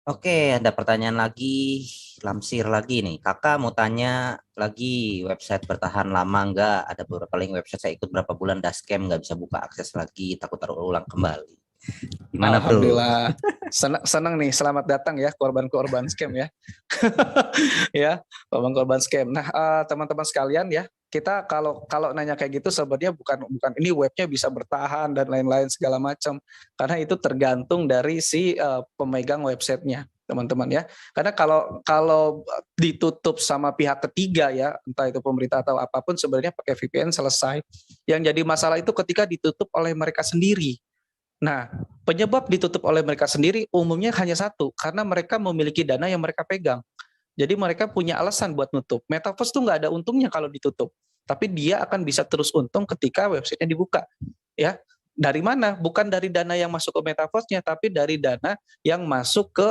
Oke, ada pertanyaan lagi, Lamsir lagi nih. Kakak mau tanya lagi, website bertahan lama nggak? Ada beberapa link website saya ikut berapa bulan dah scam, nggak bisa buka akses lagi, takut terulang kembali. Gimana bro? Alhamdulillah. Senang nih, selamat datang ya korban-korban scam ya. Ya, korban-korban scam. Nah, teman-teman sekalian ya, kita kalau kalau nanya kayak gitu sebenarnya bukan ini webnya bisa bertahan dan lain-lain segala macam. Karena itu tergantung dari si pemegang websitenya, teman-teman ya. Karena kalau kalau ditutup sama pihak ketiga ya, entah itu pemerintah atau apapun sebenarnya pakai VPN selesai. Yang jadi masalah itu ketika ditutup oleh mereka sendiri. Nah, penyebab ditutup oleh mereka sendiri umumnya hanya satu, karena mereka memiliki dana yang mereka pegang. Jadi mereka punya alasan buat nutup. Metaverse tuh nggak ada untungnya kalau ditutup, tapi dia akan bisa terus untung ketika websitenya dibuka. Ya, dari mana? Bukan dari dana yang masuk ke metaverse-nya, tapi dari dana yang masuk ke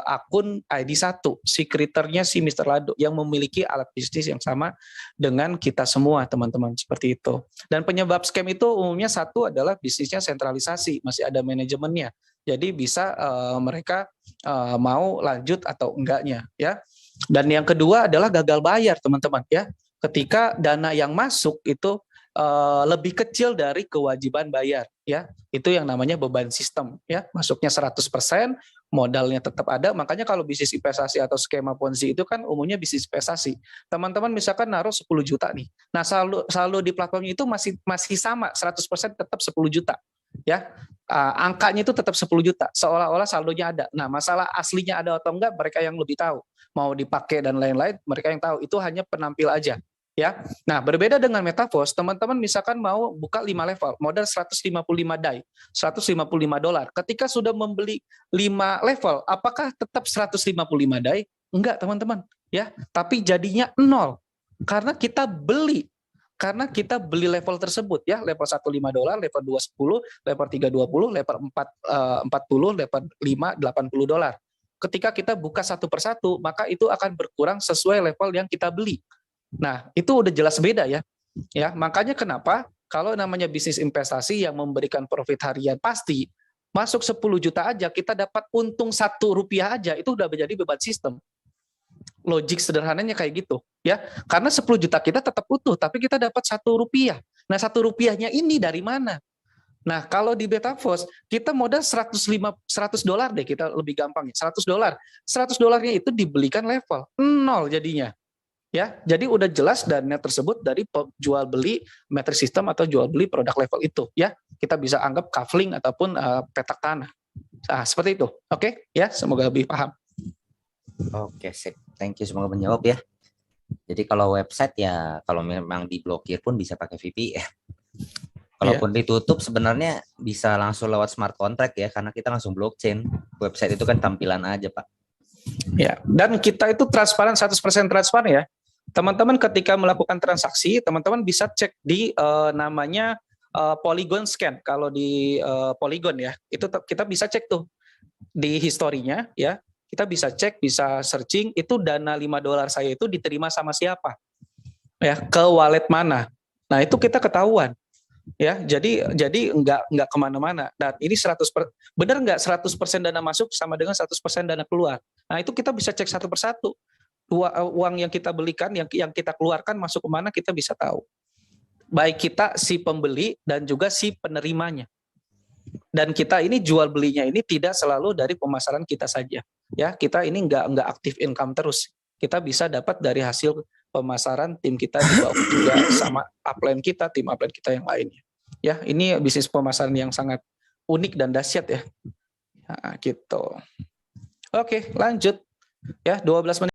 akun ID1, si kriternya si Mister Lado yang memiliki alat bisnis yang sama dengan kita semua, teman-teman, seperti itu. Dan penyebab scam itu umumnya satu adalah bisnisnya sentralisasi, masih ada manajemennya. Jadi bisa mereka mau lanjut atau enggaknya, ya. Dan yang kedua adalah gagal bayar, teman-teman, ya. Ketika dana yang masuk itu lebih kecil dari kewajiban bayar, ya. Itu yang namanya beban sistem, ya. Masuknya 100%, modalnya tetap ada. Makanya kalau bisnis investasi atau skema Ponzi itu kan umumnya bisnis investasi. Teman-teman misalkan naruh 10 juta nih. Nah, saldo di platformnya itu masih masih sama, 100% tetap 10 juta, ya. Angkanya itu tetap 10 juta, seolah-olah saldonya ada. Nah, masalah aslinya ada atau enggak mereka yang lebih tahu. Mau dipakai dan lain-lain, mereka yang tahu. Itu hanya penampil aja, ya. Nah, berbeda dengan Metaverse, teman-teman misalkan mau buka 5 level, modal 155 DAI, 155 dolar. Ketika sudah membeli 5 level, apakah tetap 155 DAI? Enggak, teman-teman, ya. Tapi jadinya nol. Karena kita beli level tersebut, ya, level 1 5 dolar, level 2 10, level 3 20, level 4 40, level 5 80 dolar. Ketika kita buka satu persatu, maka itu akan berkurang sesuai level yang kita beli. Nah, itu udah jelas beda ya. Ya, makanya kenapa kalau namanya bisnis investasi yang memberikan profit harian pasti, masuk 10 juta aja kita dapat untung Rp1 aja, itu udah menjadi beban sistem. Logik sederhananya kayak gitu, ya. Karena 10 juta kita tetap utuh, tapi kita dapat Rp1. Nah, Rp1-nya ini dari mana? Nah, kalau di Metaverse, kita modal 100 dolar deh, kita lebih gampang ya, 100 dolar. 100 dolarnya itu dibelikan level, nol jadinya. Ya, jadi udah jelas dana tersebut dari jual beli metric system atau jual beli produk level itu, ya. Kita bisa anggap kafling ataupun petak tanah. Nah, seperti itu. Oke, ya, semoga lebih paham. Oke, sip. Thank you, semoga menjawab ya. Jadi kalau website ya, kalau memang diblokir pun bisa pakai VPN. Iya. Kalaupun ditutup sebenarnya bisa langsung lewat smart contract ya, karena kita langsung blockchain. Website itu kan tampilan aja, Pak. Ya, dan kita itu transparan, 100% transparan ya. Teman-teman ketika melakukan transaksi, teman-teman bisa cek di namanya Polygon Scan. Kalau di Polygon ya, itu kita bisa cek tuh di historinya ya. Kita bisa cek, bisa searching itu dana 5 dolar saya itu diterima sama siapa. Ya, ke wallet mana. Nah, itu kita ketahuan. Ya, jadi nggak kemana-mana. Dan ini 100%, benar nggak 100% dana masuk sama dengan 100% dana keluar. Nah, itu kita bisa cek satu persatu. Uang yang kita belikan, yang kita keluarkan masuk kemana kita bisa tahu. Baik kita si pembeli dan juga si penerimanya. Dan kita ini jual belinya ini tidak selalu dari pemasaran kita saja. Ya, kita ini nggak aktif income terus. Kita bisa dapat dari hasil pemasaran tim kita di bawah juga sama upline kita, tim upline kita yang lainnya. Ya, ini bisnis pemasaran yang sangat unik dan dahsyat ya. Nah, gitu. Oke, lanjut. Ya, 12 menit.